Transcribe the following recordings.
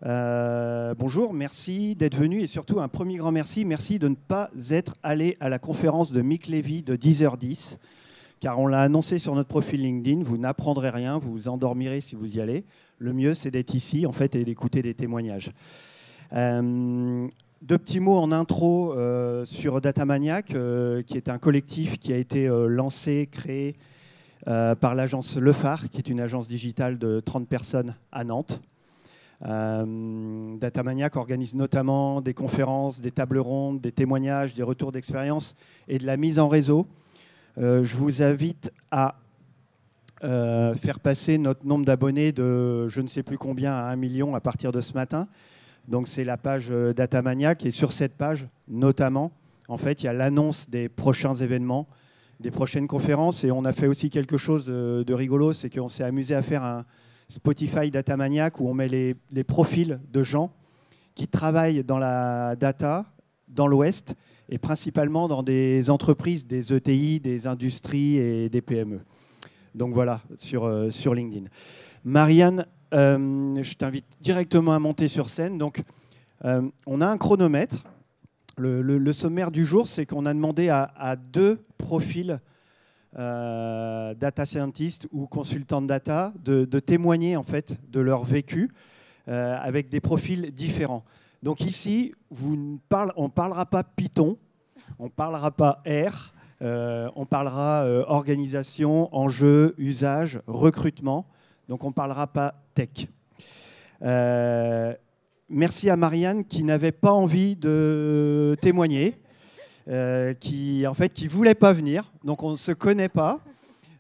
Bonjour, merci d'être venu et surtout un premier grand merci. Merci de ne pas être allé à la conférence de Mick Levy de 10h10, car on l'a annoncé sur notre profil LinkedIn. Vous n'apprendrez rien, vous vous endormirez si vous y allez. Le mieux, c'est d'être ici en fait, et d'écouter des témoignages. Deux petits mots en intro sur Datamaniac, qui est un collectif qui a été lancé, créé par l'agence Le Phare, qui est une agence digitale de 30 personnes à Nantes. Datamaniac organise notamment des conférences, des tables rondes, des témoignages, des retours d'expérience et de la mise en réseau. Je vous invite à faire passer notre nombre d'abonnés de je ne sais plus combien à 1 million à partir de ce matin. Donc c'est la page Datamaniac et sur cette page notamment, en fait, il y a l'annonce des prochains événements, des prochaines conférences et on a fait aussi quelque chose de rigolo, c'est qu'on s'est amusé à faire un Spotify Datamaniac où on met les profils de gens qui travaillent dans la data dans l'Ouest et principalement dans des entreprises, des ETI, des industries et des PME. Donc voilà, sur LinkedIn. Marianne, je t'invite directement à monter sur scène. Donc, on a un chronomètre. Le sommaire du jour, c'est qu'on a demandé à deux profils data scientist ou consultant de data de témoigner en fait de leur vécu avec des profils différents. Donc ici, on ne parlera pas Python, on ne parlera pas R, on parlera organisation, enjeux, usage, recrutement. Donc on ne parlera pas tech. Merci à Marianne qui n'avait pas envie de témoigner. Qui ne voulait pas venir, donc on ne se connaît pas.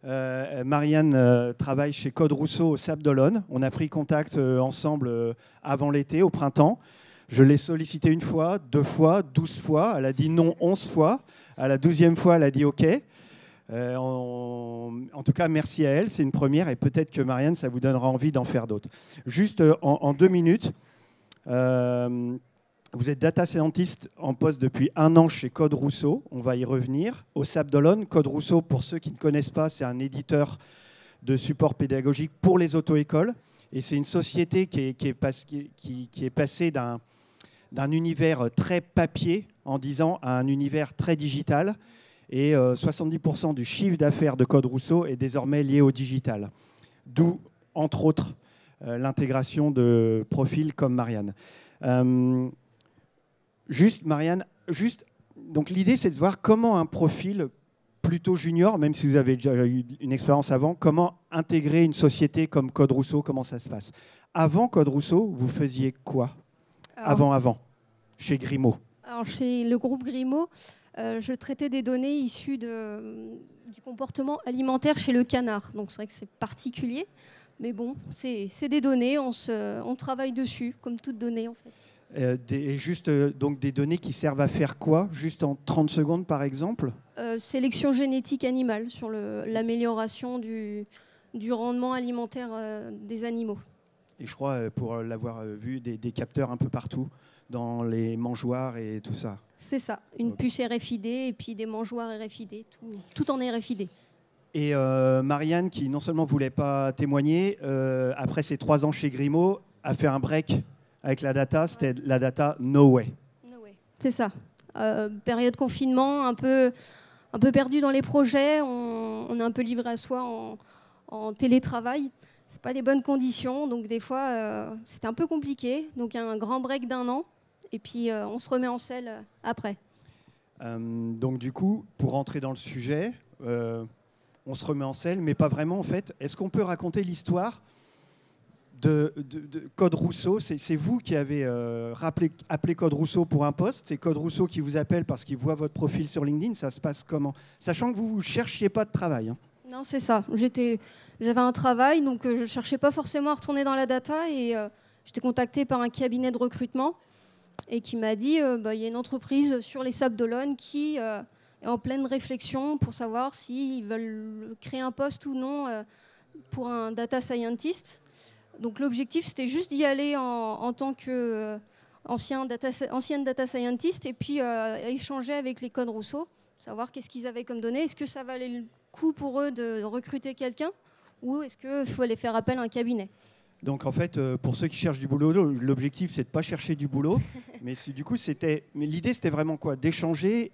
Marianne travaille chez Code Rousseau au Sable d'Olonne. On a pris contact ensemble avant l'été, au printemps. Je l'ai sollicité 1 fois, 2 fois, 12 fois. Elle a dit non 11 fois. À la 12e fois, elle a dit OK. En tout cas, merci à elle. C'est une première et peut-être que Marianne, ça vous donnera envie d'en faire d'autres. Juste en 2 minutes. Vous êtes data scientist en poste depuis 1 an chez Code Rousseau. On va y revenir. Au Sable d'Olonne, Code Rousseau, pour ceux qui ne connaissent pas, c'est un éditeur de support pédagogique pour les auto-écoles. Et c'est une société qui est passée d'un univers très papier en 10 ans à un univers très digital. Et 70% du chiffre d'affaires de Code Rousseau est désormais lié au digital. D'où, entre autres, l'intégration de profils comme Marianne. Marianne, donc l'idée c'est de voir comment un profil plutôt junior, même si vous avez déjà eu une expérience avant, comment intégrer une société comme Code Rousseau, comment ça se passe. Avant Code Rousseau, vous faisiez quoi? Avant, chez Grimaud. Alors chez le groupe Grimaud, je traitais des données issues du comportement alimentaire chez le canard. Donc c'est vrai que c'est particulier, mais bon, c'est des données, on travaille dessus, comme toute donnée en fait. Donc des données qui servent à faire quoi? Juste en 30 secondes par exemple? Sélection génétique animale sur l'amélioration du rendement alimentaire des animaux. Et je crois, pour l'avoir vu, des capteurs un peu partout, dans les mangeoires et tout ça. C'est ça, une puce RFID et puis des mangeoires RFID, tout en RFID. Et Marianne, qui non seulement ne voulait pas témoigner, après ses 3 ans chez Grimaud, a fait un break avec la data, c'était la data No Way. C'est ça. Période confinement, un peu perdu dans les projets, on est un peu livré à soi en télétravail. C'est pas des bonnes conditions, donc des fois c'était un peu compliqué. Donc il y a un grand break d'1 an, et puis on se remet en selle après. Donc du coup, pour rentrer dans le sujet, on se remet en selle, mais pas vraiment en fait. Est-ce qu'on peut raconter l'histoire de Code Rousseau? C'est vous qui avez appelé Code Rousseau pour un poste. C'est Code Rousseau qui vous appelle parce qu'il voit votre profil sur LinkedIn. Ça se passe comment? Sachant que vous ne cherchiez pas de travail. Hein. Non, c'est ça. J'avais un travail, donc je ne cherchais pas forcément à retourner dans la data. Et j'étais contactée par un cabinet de recrutement et qui m'a dit il y a une entreprise sur les Sables d'Olonne qui est en pleine réflexion pour savoir s'ils veulent créer un poste ou non pour un data scientist. Donc l'objectif, c'était juste d'y aller en tant qu'ancienne data scientist et puis échanger avec les Code Rousseau, savoir qu'est-ce qu'ils avaient comme données. Est-ce que ça valait le coup pour eux de recruter quelqu'un ou est-ce qu'il fallait faire appel à un cabinet? Donc en fait, pour ceux qui cherchent du boulot, l'objectif c'est de ne pas chercher du boulot, mais du coup l'idée c'était vraiment quoi? D'échanger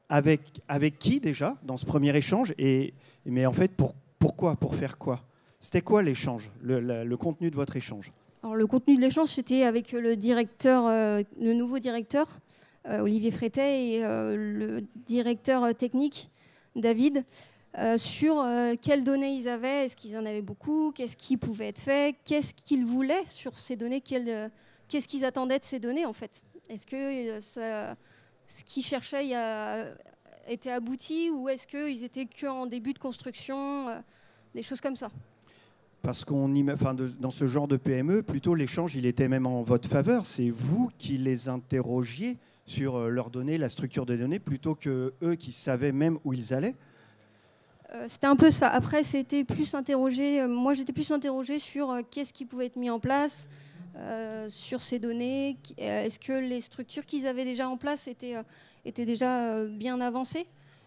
avec qui déjà dans ce premier échange mais en fait pourquoi? Pour faire quoi? C'était quoi l'échange, le contenu de votre échange? Alors, le contenu de l'échange, c'était avec le directeur, le nouveau directeur, Olivier Frétet, et le directeur technique, David, sur quelles données ils avaient, est-ce qu'ils en avaient beaucoup, qu'est-ce qui pouvait être fait, qu'est-ce qu'ils voulaient sur ces données, qu'est-ce qu'ils attendaient de ces données en fait. Est-ce que ce qu'ils cherchaient était abouti ou est-ce qu'ils étaient qu'en début de construction, des choses comme ça. Parce dans ce genre de PME, plutôt l'échange, il était même en votre faveur. C'est vous qui les interrogiez sur leurs données, la structure des données, plutôt que eux qui savaient même où ils allaient. C'était un peu ça. Après, c'était plus interrogé. Moi, j'étais plus interrogée sur qu'est-ce qui pouvait être mis en place sur ces données. Est-ce que les structures qu'ils avaient déjà en place étaient déjà bien avancées?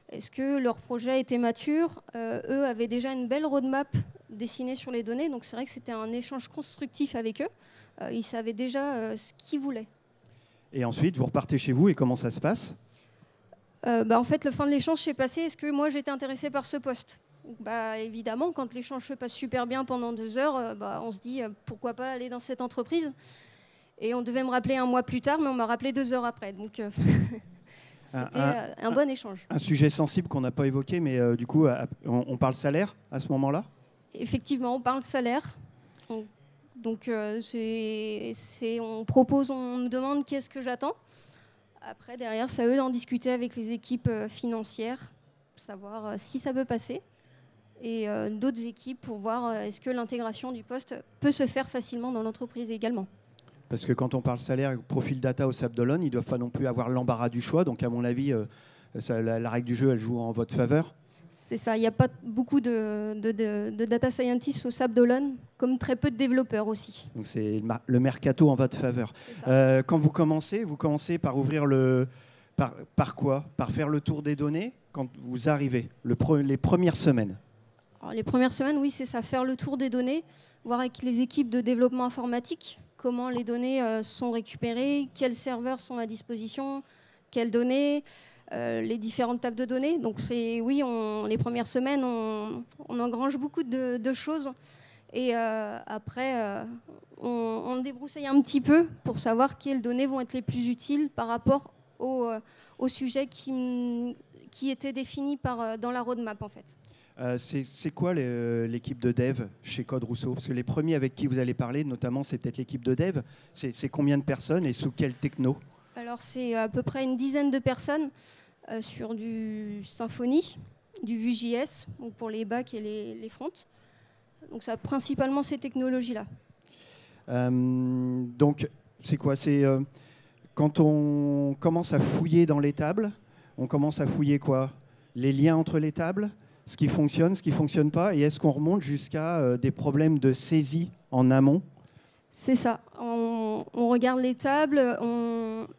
Est-ce que leur projet était mature? Eux avaient déjà une belle roadmap dessinée sur les données, donc c'est vrai que c'était un échange constructif avec eux. Ils savaient déjà ce qu'ils voulaient. Et ensuite, vous repartez chez vous et comment ça se passe? En fait, le fin de l'échange s'est passé. Est-ce que moi j'étais intéressée par ce poste? Évidemment, quand l'échange se passe super bien pendant 2 heures, on se dit pourquoi pas aller dans cette entreprise. Et on devait me rappeler 1 mois plus tard, mais on m'a rappelé 2 heures après. Donc c'était un bon échange. Un sujet sensible qu'on n'a pas évoqué, mais du coup, on parle salaire à ce moment-là? Effectivement, on parle salaire. Donc, on me demande qu'est-ce que j'attends. Après, derrière, c'est à eux d'en discuter avec les équipes financières, savoir si ça peut passer. Et d'autres équipes pour voir est-ce que l'intégration du poste peut se faire facilement dans l'entreprise également. Parce que quand on parle salaire, profil data au Sable d'Olonne, ils ne doivent pas non plus avoir l'embarras du choix. Donc, à mon avis, la règle du jeu, elle joue en votre faveur. C'est ça. Il n'y a pas beaucoup de data scientists au Sable d'Olonne, comme très peu de développeurs aussi. Donc, c'est le mercato en votre faveur. Quand vous commencez par ouvrir par quoi? Par faire le tour des données quand vous arrivez, les premières semaines? Alors, les premières semaines, oui, c'est ça. Faire le tour des données, voir avec les équipes de développement informatique comment les données sont récupérées, quels serveurs sont à disposition, quelles données, les différentes tables de données. Donc oui, les premières semaines, on engrange beaucoup de choses. Et après, on débroussaille un petit peu pour savoir quelles données vont être les plus utiles par rapport au sujet qui était défini dans la roadmap, en fait. C'est quoi l'équipe de dev chez Code Rousseau? Parce que les premiers avec qui vous allez parler, notamment, c'est peut-être l'équipe de dev. C'est combien de personnes et sous quelle techno? Alors, c'est à peu près une dizaine de personnes sur du Symfony, du Vue.js, donc pour les backs et les fronts. Donc, ça principalement ces technologies-là. Donc, c'est quoi? C'est quand on commence à fouiller dans les tables, on commence à fouiller quoi? Les liens entre les tables, ce qui fonctionne pas, et est-ce qu'on remonte jusqu'à des problèmes de saisie en amont? C'est ça. On regarde les tables.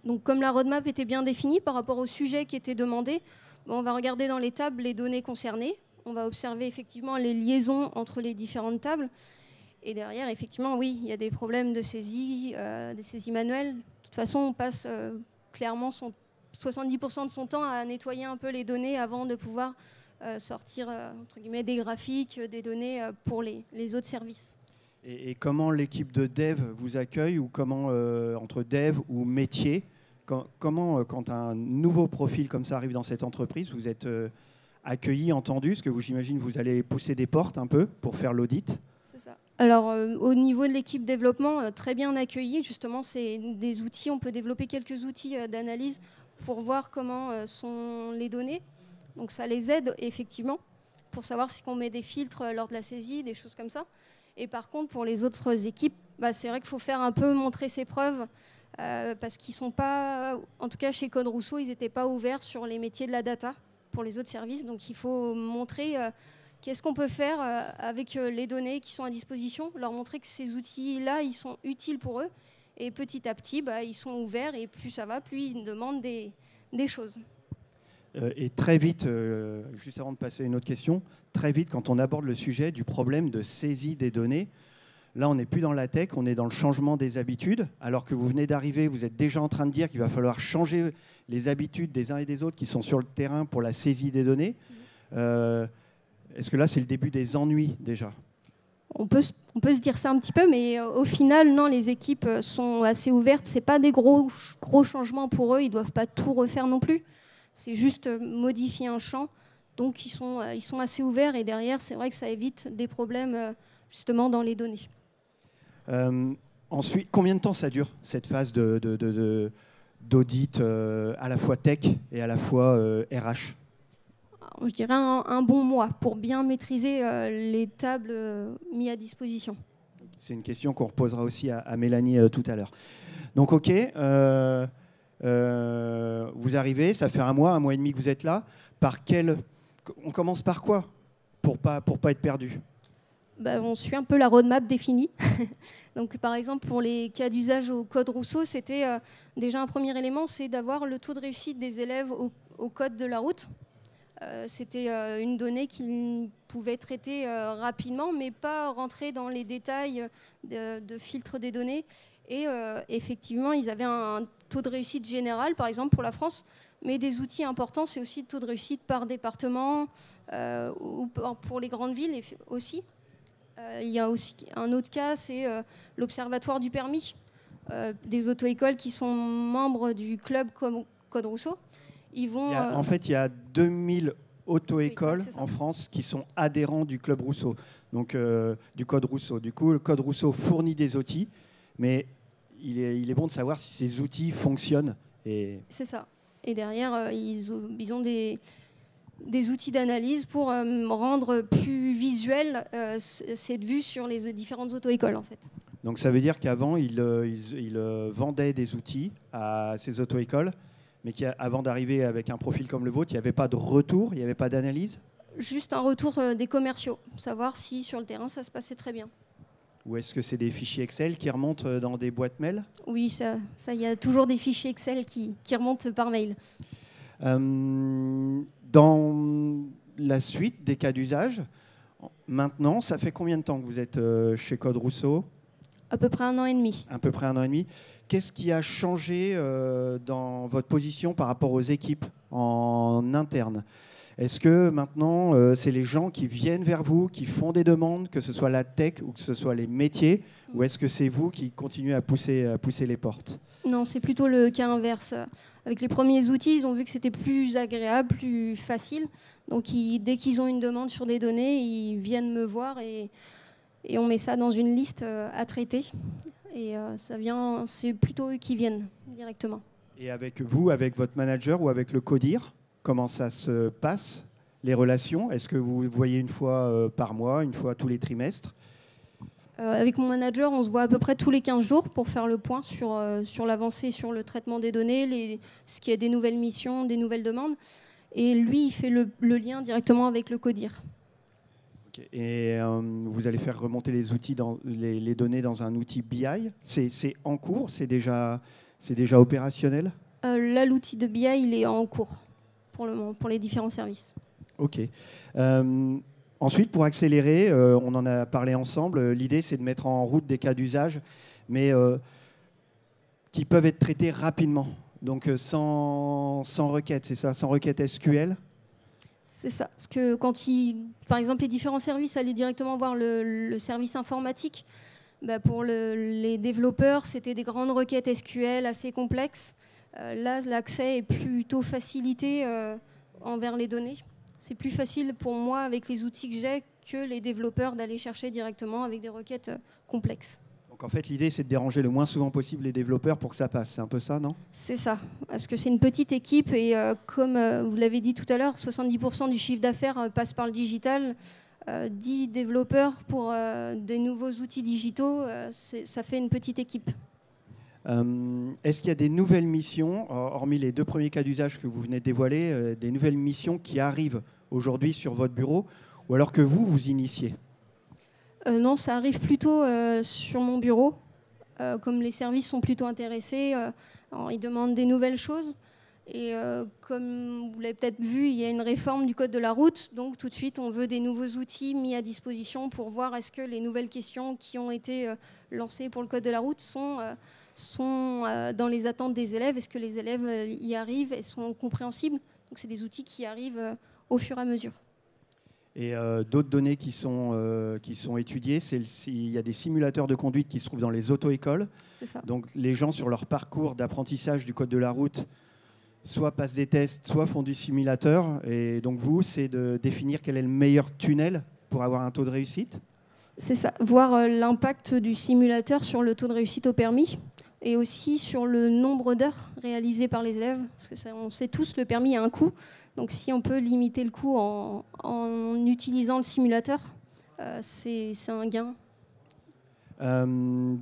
Donc, comme la roadmap était bien définie par rapport au sujet qui était demandé, on va regarder dans les tables les données concernées. On va observer effectivement les liaisons entre les différentes tables. Et derrière, effectivement, oui, il y a des problèmes de saisie, des saisies manuelles. De toute façon, on passe clairement 70% de son temps à nettoyer un peu les données avant de pouvoir sortir entre guillemets, des graphiques, des données pour les autres services. Et comment l'équipe de dev vous accueille, ou comment, entre dev ou métier, comment, quand un nouveau profil comme ça arrive dans cette entreprise, vous êtes accueilli, entendu? Parce que j'imagine vous allez pousser des portes un peu pour faire l'audit. C'est ça. Alors, au niveau de l'équipe développement, très bien accueilli. Justement, c'est des outils. On peut développer quelques outils d'analyse pour voir comment sont les données. Donc, ça les aide effectivement pour savoir si on met des filtres lors de la saisie, des choses comme ça. Et par contre, pour les autres équipes, c'est vrai qu'il faut faire un peu montrer ses preuves parce qu'ils sont pas, en tout cas chez Code Rousseau, ils n'étaient pas ouverts sur les métiers de la data pour les autres services. Donc, il faut montrer qu'est-ce qu'on peut faire avec les données qui sont à disposition, leur montrer que ces outils-là, ils sont utiles pour eux. Et petit à petit, ils sont ouverts et plus ça va, plus ils demandent des choses. Et très vite, juste avant de passer à une autre question, très vite, quand on aborde le sujet du problème de saisie des données, Là, on n'est plus dans la tech, on est dans le changement des habitudes. Alors que vous venez d'arriver, vous êtes déjà en train de dire qu'il va falloir changer les habitudes des uns et des autres qui sont sur le terrain pour la saisie des données. Est-ce que là, c'est le début des ennuis déjà ? On peut se dire ça un petit peu, mais au final, non, les équipes sont assez ouvertes. Ce n'est pas des gros changements pour eux. Ils ne doivent pas tout refaire non plus. C'est juste modifier un champ. Donc, ils sont assez ouverts. Et derrière, c'est vrai que ça évite des problèmes justement dans les données. Ensuite, combien de temps ça dure, cette phase d'audit à la fois tech et à la fois RH ? Je dirais un bon mois pour bien maîtriser les tables mises à disposition. C'est une question qu'on reposera aussi à Mélanie tout à l'heure. Donc, OK, vous arrivez, ça fait un mois et demi que vous êtes là. On commence par quoi pour pas être perdu ? On suit un peu la roadmap définie. Donc, par exemple, pour les cas d'usage au code Rousseau, c'était déjà un premier élément, c'est d'avoir le taux de réussite des élèves au code de la route. C'était une donnée qu'ils pouvaient traiter rapidement, mais pas rentrer dans les détails de filtre des données. Et effectivement, ils avaient un taux de réussite général, par exemple pour la France, mais des outils importants, c'est aussi le taux de réussite par département ou pour les grandes villes aussi. Il y a aussi un autre cas, c'est l'Observatoire du permis des auto-écoles qui sont membres du club Code Rousseau. En fait, il y a 2000 auto-écoles en France qui sont adhérents du Club Rousseau, donc du Code Rousseau. Du coup, le Code Rousseau fournit des outils, mais il est bon de savoir si ces outils fonctionnent. C'est ça. Et derrière, ils ont des outils d'analyse pour rendre plus visuel cette vue sur les différentes auto-écoles, en fait. Donc ça veut dire qu'avant, ils vendaient des outils à ces auto-écoles, mais avant d'arriver avec un profil comme le vôtre, il n'y avait pas de retour, il n'y avait pas d'analyse ? Juste un retour des commerciaux, savoir si sur le terrain ça se passait très bien. Ou est-ce que c'est des fichiers Excel qui remontent dans des boîtes mail ? Oui, ça, il y a toujours des fichiers Excel qui remontent par mail. Dans la suite des cas d'usage, maintenant, ça fait combien de temps que vous êtes chez Code Rousseau ? À peu près 1 an et demi. À peu près 1 an et demi. Qu'est-ce qui a changé dans votre position par rapport aux équipes en interne ? Est-ce que maintenant, c'est les gens qui viennent vers vous, qui font des demandes, que ce soit la tech ou que ce soit les métiers, ou est-ce que c'est vous qui continuez à pousser les portes ? Non, c'est plutôt le cas inverse. Avec les premiers outils, ils ont vu que c'était plus agréable, plus facile. Donc, dès qu'ils ont une demande sur des données, ils viennent me voir et on met ça dans une liste à traiter. Et c'est plutôt eux qui viennent directement. Et avec vous, avec votre manager ou avec le CODIR, comment ça se passe, les relations ? Est-ce que vous voyez une fois par mois, une fois tous les trimestres ? Avec mon manager, on se voit à peu près tous les 15 jours pour faire le point sur l'avancée, sur le traitement des données, ce qui est des nouvelles missions, des nouvelles demandes. Et lui, il fait le lien directement avec le CODIR. Okay. Et vous allez faire remonter les données dans un outil BI ? C'est en cours ? C'est déjà opérationnel ? Là, l'outil de BI, il est en cours pour le moment, pour les différents services. OK. Ensuite, pour accélérer, on en a parlé ensemble, l'idée c'est de mettre en route des cas d'usage, mais qui peuvent être traités rapidement, donc sans requête, c'est ça, sans requête SQL ? C'est ça, parce que par exemple, les différents services allaient directement voir le service informatique. Pour les développeurs, c'était des grandes requêtes SQL assez complexes. Là, l'accès est plutôt facilité envers les données. C'est plus facile pour moi, avec les outils que j'ai, que les développeurs d'aller chercher directement avec des requêtes complexes. Donc en fait, l'idée, c'est de déranger le moins souvent possible les développeurs pour que ça passe. C'est un peu ça, non ? C'est ça, parce que c'est une petite équipe et comme vous l'avez dit tout à l'heure, 70% du chiffre d'affaires passe par le digital. 10 développeurs pour des nouveaux outils digitaux, ça fait une petite équipe. Est-ce qu'il y a des nouvelles missions, hormis les 2 premiers cas d'usage que vous venez de dévoiler, des nouvelles missions qui arrivent aujourd'hui sur votre bureau, ou alors que vous initiez ? Non, ça arrive plutôt sur mon bureau. Comme les services sont plutôt intéressés, ils demandent des nouvelles choses. Et comme vous l'avez peut-être vu, il y a une réforme du code de la route. Donc tout de suite, on veut des nouveaux outils mis à disposition pour voir est-ce que les nouvelles questions qui ont été lancées pour le code de la route sont dans les attentes des élèves. Est-ce que les élèves y arrivent et sont compréhensibles? Donc c'est des outils qui arrivent au fur et à mesure. Et d'autres données qui sont étudiées, il y a des simulateurs de conduite qui se trouvent dans les auto-écoles. C'est ça. Donc les gens, sur leur parcours d'apprentissage du code de la route, soit passent des tests, soit font du simulateur. Et donc vous, c'est de définir quel est le meilleur tunnel pour avoir un taux de réussite? C'est ça, voir l'impact du simulateur sur le taux de réussite au permis et aussi sur le nombre d'heures réalisées par les élèves. Parce que on sait tous, le permis a un coût. Donc si on peut limiter le coût en utilisant le simulateur, c'est un gain.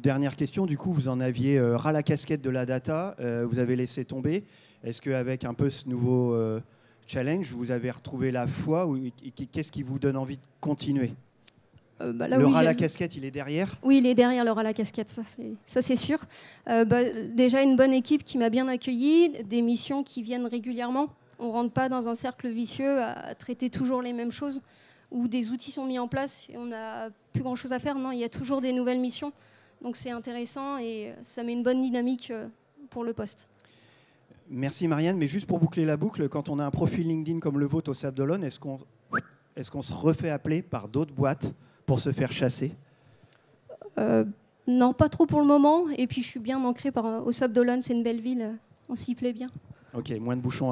Dernière question, du coup, vous en aviez ras la casquette de la data, vous avez laissé tomber. Est-ce qu'avec un peu ce nouveau challenge, vous avez retrouvé la foi ou qu'est-ce qui vous donne envie de continuer? Le ras la casquette, il est derrière? Oui, il est derrière le ras la casquette, ça c'est sûr. Déjà une bonne équipe qui m'a bien accueilli, des missions qui viennent régulièrement. On ne rentre pas dans un cercle vicieux à traiter toujours les mêmes choses, où des outils sont mis en place et on n'a plus grand-chose à faire. Non, il y a toujours des nouvelles missions. Donc c'est intéressant et ça met une bonne dynamique pour le poste. Merci Marianne, mais juste pour boucler la boucle, quand on a un profil LinkedIn comme le vôtre au Sable d'Olonne, est-ce qu'on se refait appeler par d'autres boîtes pour se faire chasser? Non, pas trop pour le moment. Et puis je suis bien ancrée au Sable d'Olonne, c'est une belle ville, on s'y plaît bien. Ok, moins de bouchons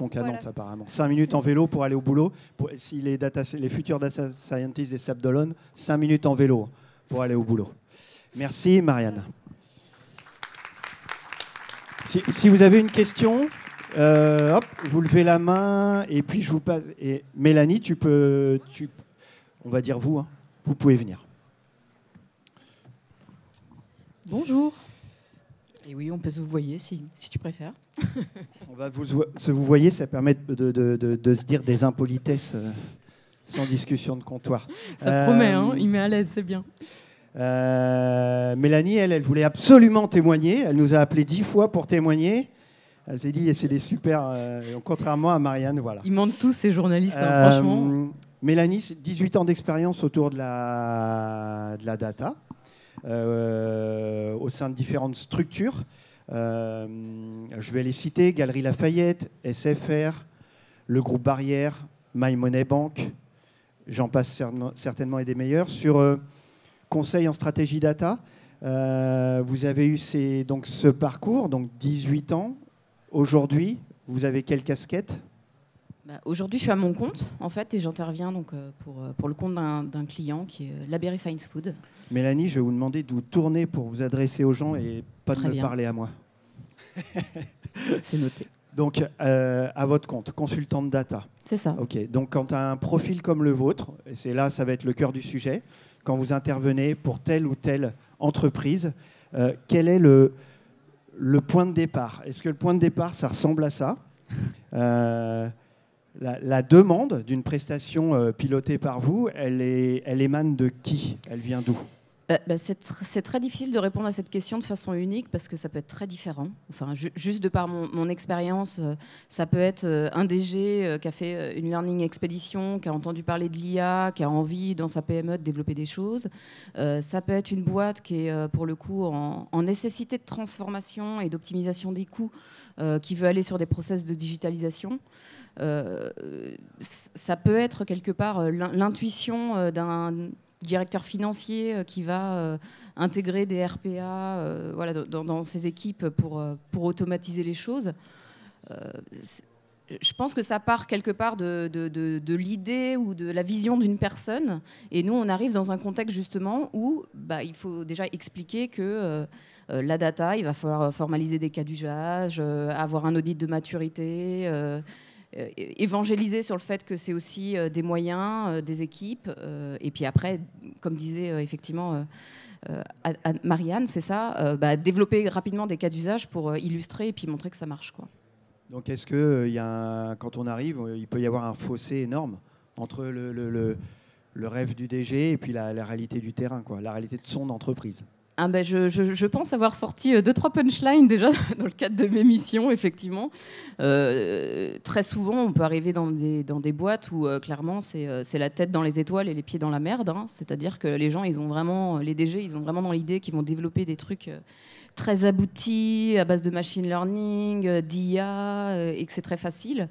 qu'à Voilà. Nantes apparemment. 5 minutes en vélo pour aller au boulot. Si les futurs data scientists des Sable d'Olonne, 5 minutes en vélo pour aller au boulot. Merci Marianne. Si vous avez une question, hop, vous levez la main et puis je vous passe. Et Mélanie, on va dire vous, hein, vous pouvez venir. Bonjour. Et oui, on peut se vous voyer si tu préfères. On va vous voyez, ça permet de se dire des impolitesses sans discussion de comptoir. Ça promet, hein, il met à l'aise, c'est bien. Mélanie, elle voulait absolument témoigner. Elle nous a appelé 10 fois pour témoigner. Elle s'est dit, c'est des super... contrairement à Marianne, voilà. Ils mentent tous, ces journalistes, hein, franchement. Mélanie, 18 ans d'expérience autour de la data, au sein de différentes structures. Je vais les citer, Galerie Lafayette, SFR, le groupe Barrière, My Money Bank, j'en passe certainement et des meilleurs. Sur conseil en stratégie data, vous avez eu ce parcours, donc 18 ans. Aujourd'hui, vous avez quelle casquette? Aujourd'hui, je suis à mon compte, en fait, et j'interviens donc pour le compte d'un client qui est La Berry Fine Food. Mélanie, je vais vous demander de vous tourner pour vous adresser aux gens et pas de me parler à moi. C'est noté. Donc, à votre compte, consultant de data. C'est ça. Ok. Donc, quand tu as un profil comme le vôtre, et c'est là, ça va être le cœur du sujet, quand vous intervenez pour telle ou telle entreprise, quel est le point de départ? Est-ce que le point de départ, ça ressemble à ça? La demande d'une prestation pilotée par vous, elle émane de qui? Elle vient d'où? C'est très difficile de répondre à cette question de façon unique parce que ça peut être très différent. Enfin, juste de par mon expérience, ça peut être un DG qui a fait une learning expédition, qui a entendu parler de l'IA, qui a envie dans sa PME de développer des choses. Ça peut être une boîte qui est pour le coup en nécessité de transformation et d'optimisation des coûts, qui veut aller sur des process de digitalisation. Ça peut être quelque part l'intuition d'un directeur financier qui va intégrer des RPA voilà, dans ses équipes pour automatiser les choses. Je pense que ça part quelque part de l'idée ou de la vision d'une personne. Et nous, on arrive dans un contexte justement où il faut déjà expliquer que la data, il va falloir formaliser des cas d'usage, avoir un audit de maturité, évangéliser sur le fait que c'est aussi des moyens, des équipes. Et puis après, comme disait effectivement Marianne, c'est ça, développer rapidement des cas d'usage pour illustrer et puis montrer que ça marche, quoi. Donc est-ce que quand on arrive, il peut y avoir un fossé énorme entre le rêve du DG et puis la réalité du terrain, quoi, la réalité de son entreprise? Je pense avoir sorti 2-3 punchlines déjà dans le cadre de mes missions, effectivement. Très souvent, on peut arriver dans des boîtes où clairement c'est la tête dans les étoiles et les pieds dans la merde. Hein. C'est-à-dire que les gens, les DG, ils ont vraiment dans l'idée qu'ils vont développer des trucs très aboutis, à base de machine learning, d'IA, et que c'est très facile.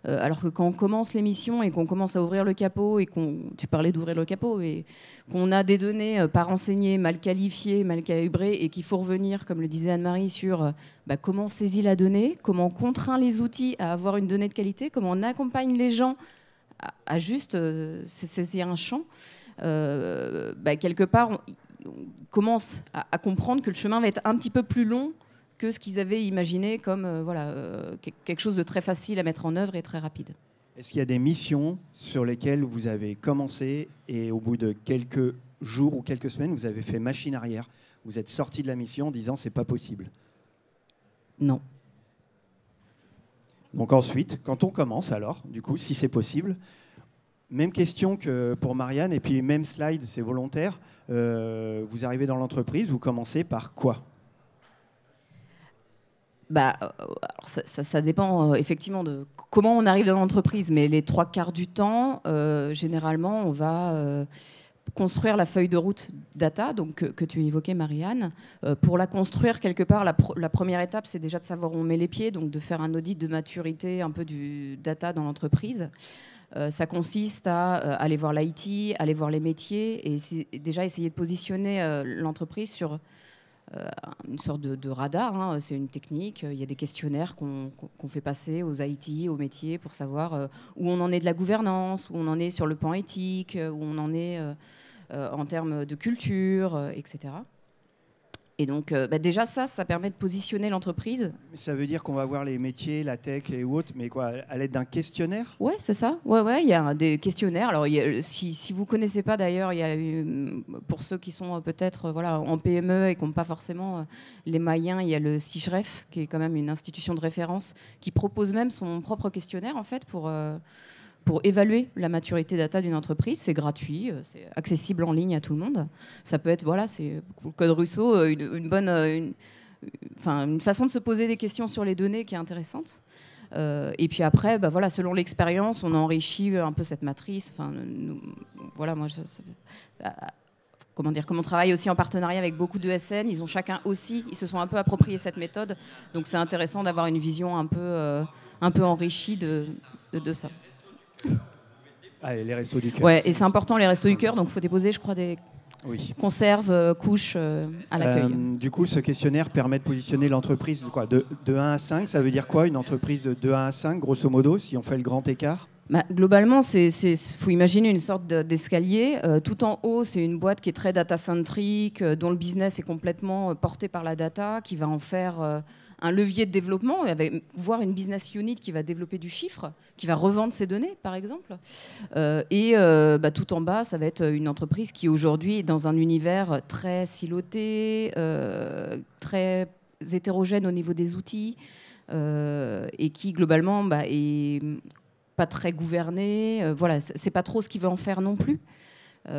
Alors que quand on commence l'émission et qu'on commence à ouvrir le capot, et tu parlais d'ouvrir le capot, et qu'on a des données pas renseignées, mal qualifiées, mal calibrées, et qu'il faut revenir, comme le disait Anne-Marie, sur comment on saisit la donnée, comment on contraint les outils à avoir une donnée de qualité, comment on accompagne les gens à juste saisir un champ, quelque part, on commence à comprendre que le chemin va être un petit peu plus long que ce qu'ils avaient imaginé comme quelque chose de très facile à mettre en œuvre et très rapide. Est-ce qu'il y a des missions sur lesquelles vous avez commencé et au bout de quelques jours ou quelques semaines, vous avez fait machine arrière? Vous êtes sorti de la mission en disant c'est pas possible? Non. Donc ensuite, quand on commence alors, du coup, si c'est possible, même question que pour Marianne, et puis même slide, c'est volontaire, vous arrivez dans l'entreprise, vous commencez par quoi? Alors ça dépend effectivement de comment on arrive dans l'entreprise, mais les 3/4 du temps, généralement, on va construire la feuille de route data, donc que tu évoquais, Marianne. Pour la construire, quelque part, la première étape, c'est déjà de savoir où on met les pieds, donc de faire un audit de maturité un peu du data dans l'entreprise. Ça consiste à aller voir l'IT, aller voir les métiers, et déjà essayer de positionner l'entreprise sur une sorte de radar, hein. C'est une technique. Il y a des questionnaires qu'on fait passer aux IT, aux métiers, pour savoir où on en est de la gouvernance, où on en est sur le plan éthique, où on en est en termes de culture, etc. Et donc, déjà, ça permet de positionner l'entreprise. Ça veut dire qu'on va voir les métiers, la tech et autres, mais quoi, à l'aide d'un questionnaire? Ouais, c'est ça. Ouais, il y a des questionnaires. Alors, si vous connaissez pas, d'ailleurs, il y a pour ceux qui sont peut-être en PME et qui n'ont pas forcément les moyens, il y a le CIGREF, qui est quand même une institution de référence, qui propose même son propre questionnaire, en fait, pour évaluer la maturité data d'une entreprise. C'est gratuit, c'est accessible en ligne à tout le monde. Ça peut être, c'est le code Rousseau, une façon de se poser des questions sur les données qui est intéressante. Et puis après, selon l'expérience, on enrichit un peu cette matrice. Comme on travaille aussi en partenariat avec beaucoup de SN, ils se sont un peu appropriés cette méthode. Donc c'est intéressant d'avoir une vision un peu enrichie de ça. Ah, et les restos du cœur. Ouais, et c'est important, les restos du cœur, donc il faut déposer, je crois, des conserves, couches à l'accueil. Du coup, ce questionnaire permet de positionner l'entreprise de 1 à 5. Ça veut dire quoi, une entreprise de 1 à 5, grosso modo, si on fait le grand écart? Globalement, faut imaginer une sorte d'escalier. Tout en haut, c'est une boîte qui est très data-centrique, dont le business est complètement porté par la data, qui va en faire un levier de développement, voire une business unit qui va développer du chiffre, qui va revendre ses données, par exemple. Tout en bas, ça va être une entreprise qui aujourd'hui est dans un univers très siloté, très hétérogène au niveau des outils, et qui globalement est pas très gouvernée. C'est pas trop ce qu'il veut en faire non plus,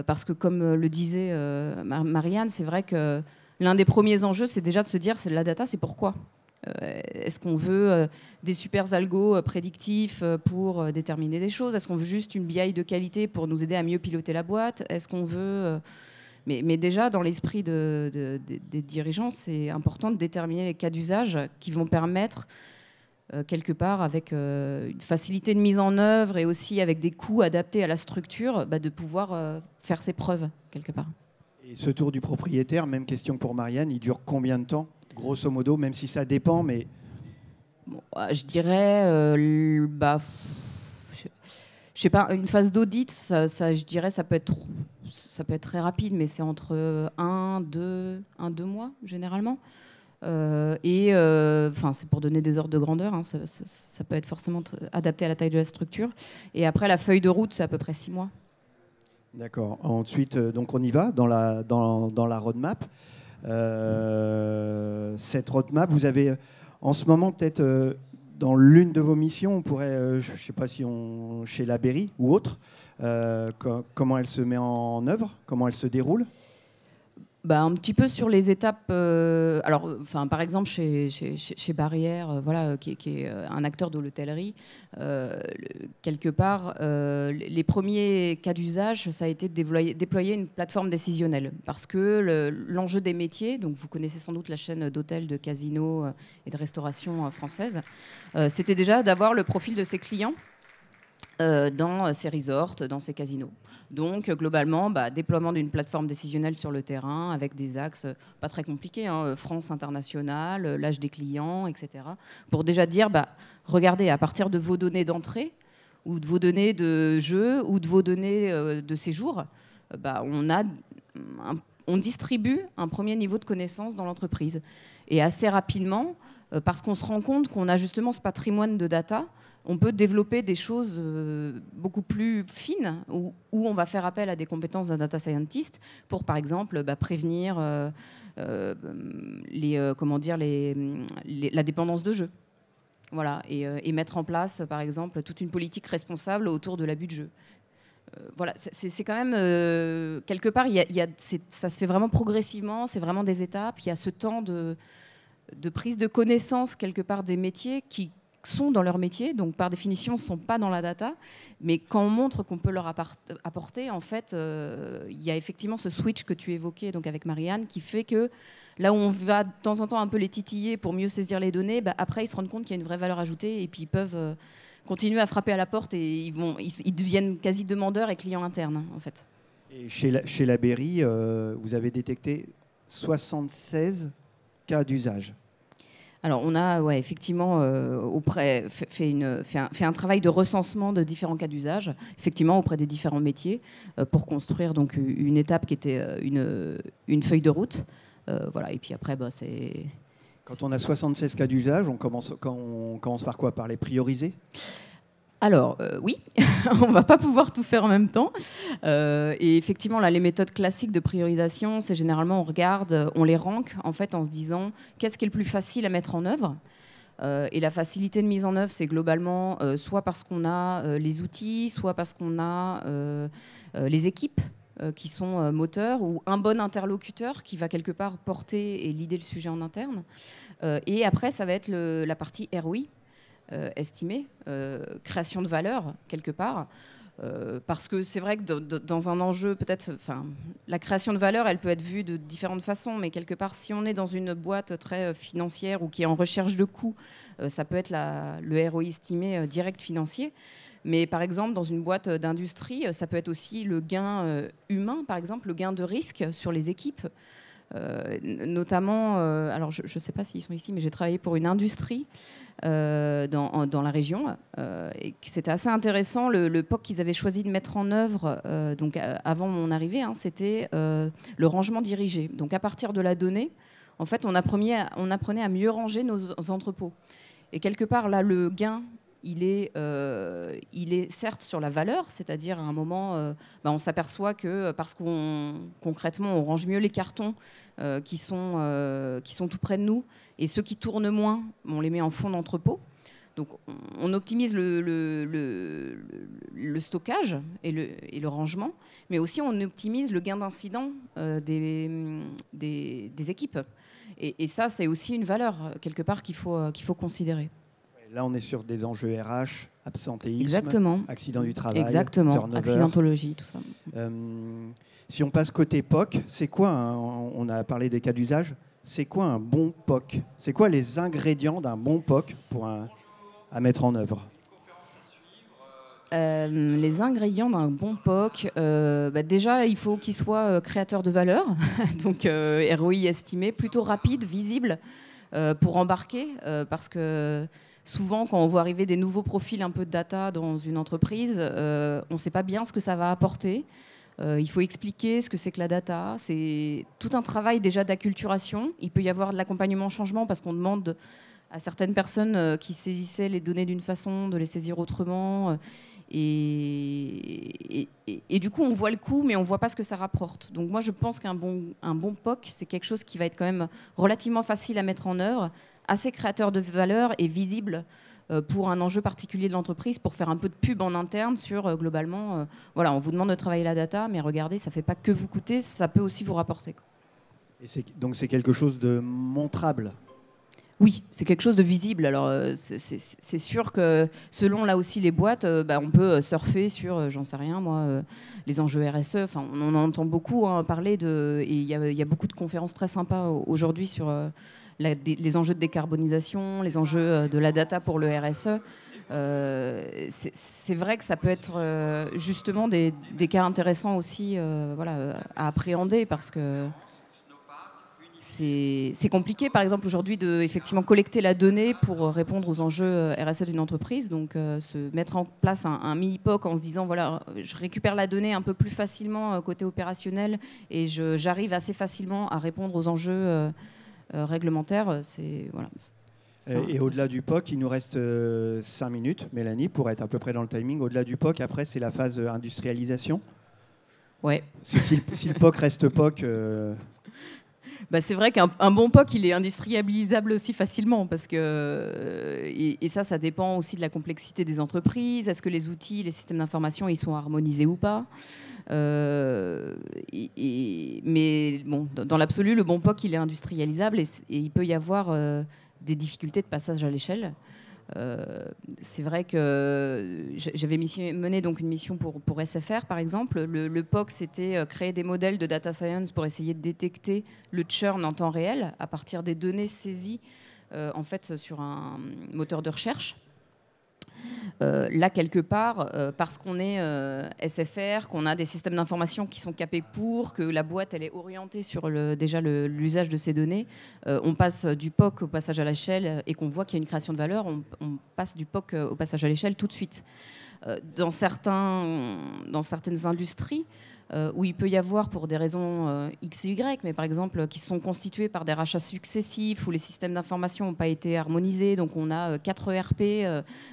parce que comme le disait Marianne, c'est vrai que l'un des premiers enjeux, c'est déjà de se dire, la data, c'est pourquoi. Est-ce qu'on veut des super algos prédictifs pour déterminer des choses? Est-ce qu'on veut juste une BI de qualité pour nous aider à mieux piloter la boîte? Est-ce qu'on veut... Mais déjà, dans l'esprit des dirigeants, c'est important de déterminer les cas d'usage qui vont permettre, quelque part, avec une facilité de mise en œuvre et aussi avec des coûts adaptés à la structure, de pouvoir faire ses preuves, quelque part. Et ce tour du propriétaire, même question pour Marianne, il dure combien de temps, grosso modo, même si ça dépend, mais... Je dirais, je sais pas, une phase d'audit, je dirais, ça peut être très rapide, mais c'est entre 2 mois, généralement. C'est pour donner des ordres de grandeur, hein, ça peut être forcément adapté à la taille de la structure. Et après, la feuille de route, c'est à peu près 6 mois. D'accord. Ensuite, donc on y va dans la roadmap. Cette roadmap, vous avez en ce moment peut-être dans l'une de vos missions, on pourrait, je ne sais pas si chez la Berry ou autre, comment elle se met en œuvre, comment elle se déroule? Un petit peu sur les étapes. Par exemple, chez Barrière, qui est un acteur de l'hôtellerie, quelque part, les premiers cas d'usage, ça a été de déployer une plateforme décisionnelle. Parce que l'enjeu des métiers, donc vous connaissez sans doute la chaîne d'hôtels, de casinos et de restauration française, c'était déjà d'avoir le profil de ses clients dans ces resorts, dans ces casinos. Donc, globalement, déploiement d'une plateforme décisionnelle sur le terrain avec des axes pas très compliqués, France internationale, l'âge des clients, etc. Pour déjà dire, regardez, à partir de vos données d'entrée ou de vos données de jeu ou de vos données de séjour, on distribue un premier niveau de connaissance dans l'entreprise. Et assez rapidement, parce qu'on se rend compte qu'on a justement ce patrimoine de data, on peut développer des choses beaucoup plus fines où on va faire appel à des compétences d'un data scientist pour, par exemple, prévenir la dépendance de jeu. Voilà, et mettre en place, par exemple, toute une politique responsable autour de l'abus de jeu. Voilà, c'est quand même, quelque part, ça se fait vraiment progressivement, c'est vraiment des étapes. Il y a ce temps de prise de connaissance, quelque part, des métiers qui sont dans leur métier, donc par définition ne sont pas dans la data, mais quand on montre qu'on peut leur apporter, en fait, il y a effectivement ce switch que tu évoquais donc avec Marianne, qui fait que là où on va de temps en temps un peu les titiller pour mieux saisir les données, après ils se rendent compte qu'il y a une vraie valeur ajoutée et puis ils peuvent continuer à frapper à la porte et ils deviennent quasi demandeurs et clients internes, en fait. Et chez la BRI, vous avez détecté 76 cas d'usage. Alors, on a effectivement fait un travail de recensement de différents cas d'usage, effectivement auprès des différents métiers, pour construire donc une étape qui était une feuille de route. Et puis après, c'est... Quand on a 76 cas d'usage, on commence par quoi? Par les prioriser? Alors, oui, on ne va pas pouvoir tout faire en même temps. Et effectivement, là, les méthodes classiques de priorisation, c'est généralement, on regarde, on les rank en fait, en se disant qu'est-ce qui est le plus facile à mettre en œuvre. Et la facilité de mise en œuvre, c'est globalement soit parce qu'on a les outils, soit parce qu'on a les équipes qui sont moteurs, ou un bon interlocuteur qui va quelque part porter et leader le sujet en interne. Et après, ça va être la partie ROI. Estimée, création de valeur quelque part, parce que c'est vrai que dans un enjeu peut-être, la création de valeur, elle peut être vue de différentes façons, mais quelque part, si on est dans une boîte très financière ou qui est en recherche de coûts, ça peut être le ROI estimé direct financier. Mais par exemple, dans une boîte d'industrie, ça peut être aussi le gain humain, par exemple, le gain de risque sur les équipes. Notamment, alors je ne sais pas s'ils sont ici, mais j'ai travaillé pour une industrie dans la région, et c'était assez intéressant. Le POC qu'ils avaient choisi de mettre en œuvre avant mon arrivée, c'était le rangement dirigé. Donc à partir de la donnée, en fait, on apprenait à mieux ranger nos entrepôts. Et quelque part, là, le gain, il est certes sur la valeur, c'est-à-dire à un moment, on s'aperçoit que parce concrètement, on range mieux les cartons qui sont tout près de nous, et ceux qui tournent moins, on les met en fond d'entrepôt. Donc on optimise le stockage et le rangement, mais aussi on optimise le gain d'incident des équipes. Et ça, c'est aussi une valeur, quelque part, qu'il faut considérer. Là, on est sur des enjeux RH, absentéisme, exactement. Accident du travail, exactement. Turnover. Accidentologie, tout ça. Si on passe côté POC, c'est quoi on a parlé des cas d'usage. C'est quoi un bon POC? C'est quoi les ingrédients d'un bon POC à mettre en œuvre? Les ingrédients d'un bon POC, déjà, il faut qu'il soit créateur de valeur, donc ROI estimé, plutôt rapide, visible, pour embarquer, parce que souvent, quand on voit arriver des nouveaux profils un peu de data dans une entreprise, on ne sait pas bien ce que ça va apporter. Il faut expliquer ce que c'est que la data. C'est tout un travail déjà d'acculturation. Il peut y avoir de l'accompagnement au changement parce qu'on demande à certaines personnes qui saisissaient les données d'une façon de les saisir autrement. Et du coup, on voit le coût, mais on ne voit pas ce que ça rapporte. Donc moi, je pense qu'un bon POC, c'est quelque chose qui va être quand même relativement facile à mettre en œuvre, assez créateur de valeur et visible pour un enjeu particulier de l'entreprise, pour faire un peu de pub en interne sur, globalement, on vous demande de travailler la data, mais regardez, ça ne fait pas que vous coûter, ça peut aussi vous rapporter. Donc c'est quelque chose de montrable. Oui, c'est quelque chose de visible. Alors, c'est sûr que selon là aussi les boîtes, on peut surfer sur, j'en sais rien moi, les enjeux RSE. Enfin, on en entend beaucoup parler de, et il y a beaucoup de conférences très sympas aujourd'hui sur les enjeux de décarbonisation, les enjeux de la data pour le RSE. C'est vrai que ça peut être justement des cas intéressants aussi, à appréhender parce que. C'est compliqué, par exemple, aujourd'hui, de effectivement collecter la donnée pour répondre aux enjeux RSE d'une entreprise. Donc, se mettre en place un mini-POC en se disant, voilà, je récupère la donnée un peu plus facilement côté opérationnel et j'arrive assez facilement à répondre aux enjeux réglementaires. Et au-delà du POC, il nous reste 5 minutes, Mélanie, pour être à peu près dans le timing. Au-delà du POC, après, c'est la phase industrialisation. Ouais. Si le POC reste POC... C'est vrai qu'un bon POC, il est industrialisable aussi facilement parce que et ça dépend aussi de la complexité des entreprises. Est-ce que les outils, les systèmes d'information, ils sont harmonisés ou pas mais bon, dans l'absolu, le bon POC, il est industrialisable et il peut y avoir des difficultés de passage à l'échelle. C'est vrai que j'avais mené donc une mission pour SFR par exemple. Le POC, c'était créer des modèles de data science pour essayer de détecter le churn en temps réel à partir des données saisies en fait sur un moteur de recherche. Là, quelque part, parce qu'on est SFR, qu'on a des systèmes d'information qui sont capés pour, que la boîte elle est orientée sur l'usage de ces données, on passe du POC au passage à l'échelle et qu'on voit qu'il y a une création de valeur, on passe du POC au passage à l'échelle tout de suite. Dans certaines industries, où il peut y avoir, pour des raisons X et Y, mais par exemple qui sont constituées par des rachats successifs, où les systèmes d'information n'ont pas été harmonisés, donc on a 4 ERP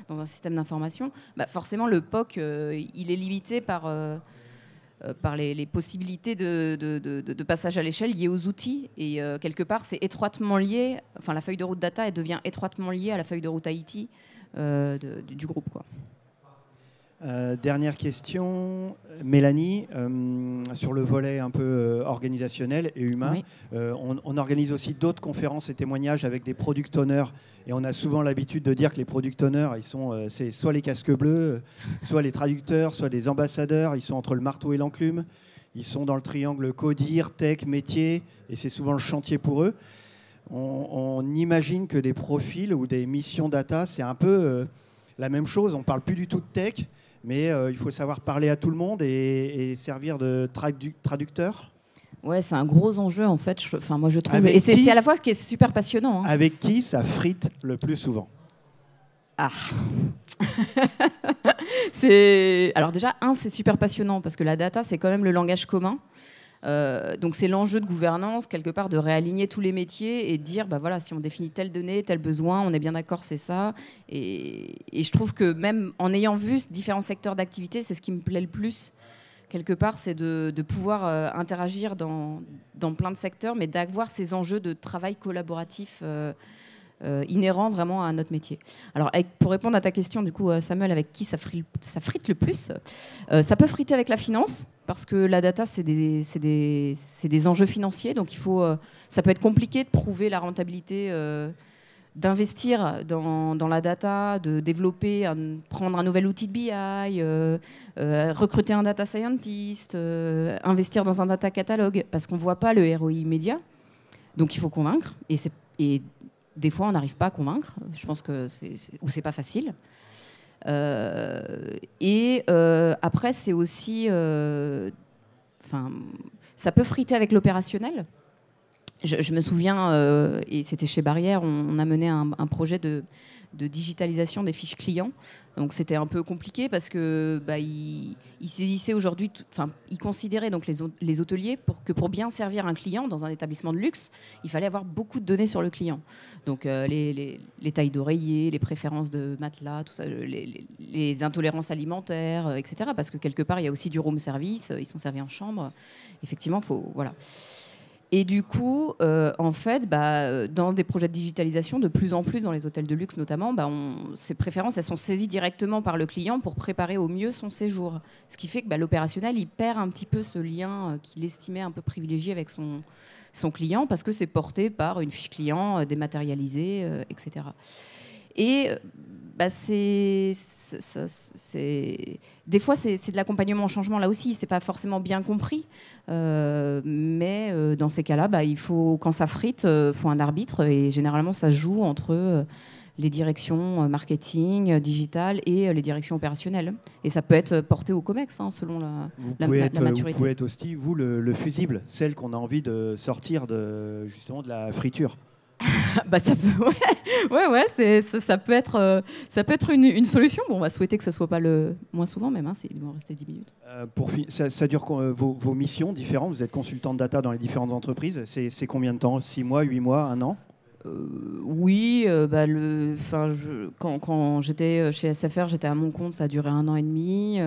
dans un système d'information, forcément le POC, il est limité par les possibilités de passage à l'échelle liées aux outils. Et quelque part, c'est étroitement lié, enfin la feuille de route data, elle devient étroitement liée à la feuille de route IT du groupe, quoi. Dernière question, Mélanie, sur le volet un peu organisationnel et humain. Oui. On organise aussi d'autres conférences et témoignages avec des product owners. Et on a souvent l'habitude de dire que les product owners, c'est soit les casques bleus, soit les traducteurs, soit les ambassadeurs. Ils sont entre le marteau et l'enclume. Ils sont dans le triangle codir, tech, métier. Et c'est souvent le chantier pour eux. On imagine que des profils ou des missions data, c'est un peu la même chose. On ne parle plus du tout de tech. Mais il faut savoir parler à tout le monde et servir de traducteur. Ouais, c'est un gros enjeu en fait. Moi, je trouve. Et c'est à la fois qui est super passionnant. Hein. Avec qui ça frite le plus souvent? Ah. Alors déjà, c'est super passionnant parce que la data, c'est quand même le langage commun. Donc c'est l'enjeu de gouvernance, quelque part, de réaligner tous les métiers et de dire, voilà, si on définit telle donnée, tel besoin, on est bien d'accord, c'est ça. Et je trouve que même en ayant vu différents secteurs d'activité, c'est ce qui me plaît le plus, quelque part, c'est de pouvoir interagir dans plein de secteurs, mais d'avoir ces enjeux de travail collaboratif inhérents vraiment à notre métier. Alors, pour répondre à ta question, du coup, Samuel, avec qui ça frite le plus, ça peut friter avec la finance, parce que la data, c'est des enjeux financiers, donc ça peut être compliqué de prouver la rentabilité d'investir dans la data, de développer, prendre un nouvel outil de BI, recruter un data scientist, investir dans un data catalogue, parce qu'on ne voit pas le ROI immédiat. Donc il faut convaincre, et des fois on n'arrive pas à convaincre. Je pense que c'est pas facile. Après c'est aussi, ça peut friter avec l'opérationnel. Je me souviens, et c'était chez Barrière, on a mené un projet de digitalisation des fiches clients. Donc c'était un peu compliqué parce que ils saisissaient aujourd'hui, ils considéraient donc les hôteliers que pour bien servir un client dans un établissement de luxe, il fallait avoir beaucoup de données sur le client. Donc les tailles d'oreiller, les préférences de matelas, tout ça, les intolérances alimentaires, etc. Parce que quelque part il y a aussi du room service, ils sont servis en chambre. Effectivement, voilà. Et du coup, en fait, dans des projets de digitalisation, de plus en plus dans les hôtels de luxe notamment, ces préférences, elles sont saisies directement par le client pour préparer au mieux son séjour. Ce qui fait que l'opérationnel, il perd un petit peu ce lien qu'il estimait un peu privilégié avec son client, parce que c'est porté par une fiche client dématérialisée, etc. Et des fois, c'est de l'accompagnement au changement là aussi. C'est pas forcément bien compris, mais dans ces cas-là, il faut, quand ça frite, faut un arbitre. Et généralement, ça se joue entre les directions marketing, digital et les directions opérationnelles. Et ça peut être porté au COMEX, selon la maturité. Vous pouvez être aussi, vous, le fusible, celle qu'on a envie de sortir justement de la friture. Ça peut, ça peut être une solution. Bon, on va souhaiter que ce soit pas le moins souvent même, il va en rester 10 minutes. Ça dure vos missions différentes. Vous êtes consultante data dans les différentes entreprises. C'est combien de temps? 6 mois, 8 mois, 1 an? Oui, quand j'étais chez SFR, j'étais à mon compte, ça a duré 1 an et demi.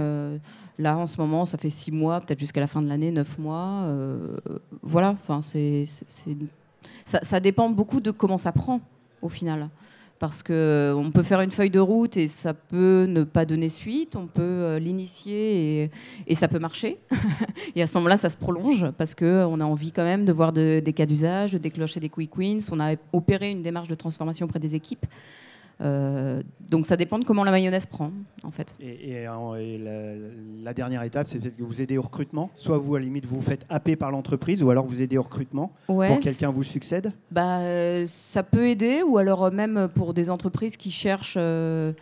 Là, en ce moment, ça fait 6 mois, peut-être jusqu'à la fin de l'année, 9 mois. Voilà, ça dépend beaucoup de comment ça prend au final. Parce qu'on peut faire une feuille de route et ça peut ne pas donner suite, on peut l'initier et ça peut marcher. Et à ce moment-là, ça se prolonge parce qu'on a envie quand même de voir des cas d'usage, de déclencher des quick wins. On a opéré une démarche de transformation auprès des équipes. Donc ça dépend de comment la mayonnaise prend, en fait. Et la dernière étape, c'est peut-être que vous aidez au recrutement. Soit vous, à la limite, vous faites happer par l'entreprise, ou alors vous aidez au recrutement pour que quelqu'un vous succède. Ça peut aider, ou alors même pour des entreprises qui cherchent... là,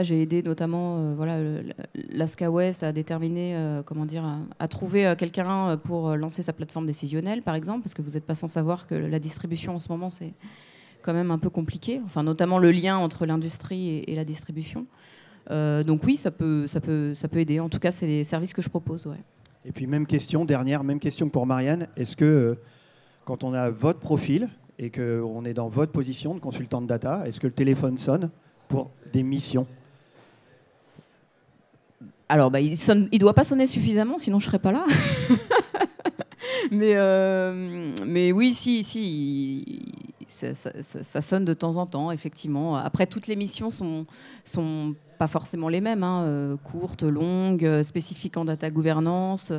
j'ai aidé notamment l'Asca West à déterminer, à trouver quelqu'un pour lancer sa plateforme décisionnelle, par exemple, parce que vous n'êtes pas sans savoir que la distribution en ce moment, c'est quand même un peu compliqué, notamment le lien entre l'industrie et la distribution. Donc oui, ça peut aider. En tout cas, c'est les services que je propose. Ouais. Et puis même question que pour Marianne. Est-ce que quand on a votre profil et qu'on est dans votre position de consultante data, est-ce que le téléphone sonne pour des missions? Alors, il doit pas sonner suffisamment, sinon je serais pas là. mais oui, si. Ça sonne de temps en temps, effectivement. Après, toutes les missions sont pas forcément les mêmes, courtes, longues, spécifiques en data gouvernance.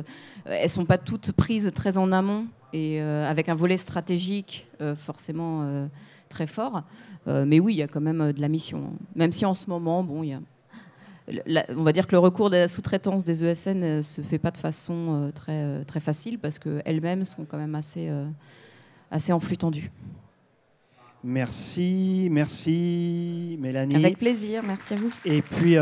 Elles sont pas toutes prises très en amont et avec un volet stratégique forcément très fort. Mais oui, il y a quand même de la mission. Même si en ce moment, on va dire que le recours de la sous-traitance des ESN ne se fait pas de façon très, très facile parce qu'elles-mêmes sont quand même assez en flux tendu. Merci Mélanie. Avec plaisir, merci à vous. Et puis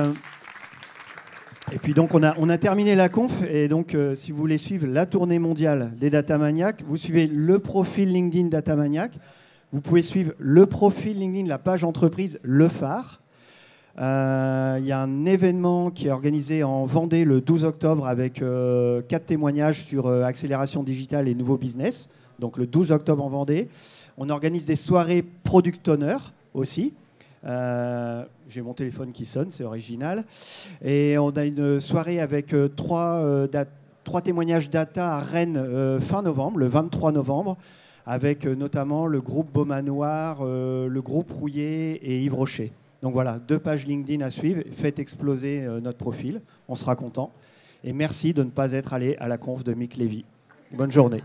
donc on a terminé la conf et donc si vous voulez suivre la tournée mondiale des Data Maniacs, vous suivez le profil LinkedIn Data Maniac. Vous pouvez suivre le profil LinkedIn, la page entreprise Le Phare. Il y a un événement qui est organisé en Vendée le 12 octobre avec 4 témoignages sur accélération digitale et nouveaux business. Donc le 12 octobre en Vendée. On organise des soirées Product Owner aussi. J'ai mon téléphone qui sonne, c'est original. Et on a une soirée avec 3 témoignages data à Rennes fin novembre, le 23 novembre, avec notamment le groupe Beaumanoir, le groupe Rouillet et Yves Rocher. Donc voilà, 2 pages LinkedIn à suivre. Faites exploser notre profil, on sera content. Et merci de ne pas être allé à la conf de Mick Lévy. Bonne journée.